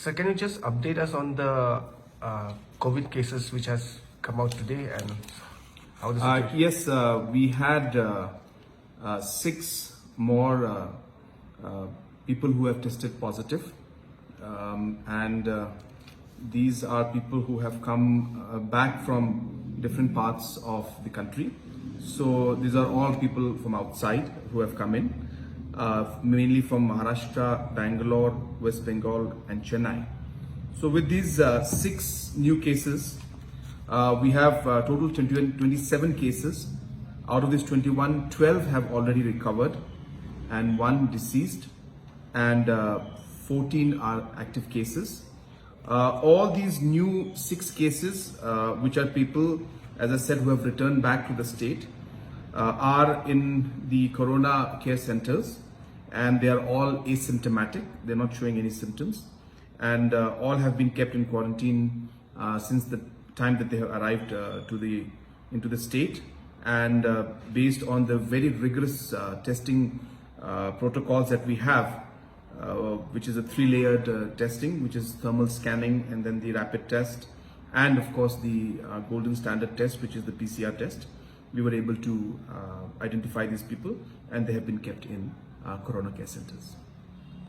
So can you just update us on the COVID cases which has come out today and how the situation? Yes, we had 6 more people who have tested positive, and these are people who have come back from different parts of the country. So these are all people from outside who have come in, mainly from Maharashtra, Bangalore, West Bengal, and Chennai. So with these 6 new cases, we have total 27 cases. Out of these 21, 12 have already recovered and 1 deceased, and 14 are active cases. All these new 6 cases, which are people, as I said, who have returned back to the state, are in the Corona care centers, and they are all asymptomatic. They're not showing any symptoms, and all have been kept in quarantine since the time that they have arrived into the state. And based on the very rigorous testing protocols that we have, which is a 3-layered testing, which is thermal scanning and then the rapid test, and of course the golden standard test, which is the PCR test, we were able to identify these people, and they have been kept in Corona care centers.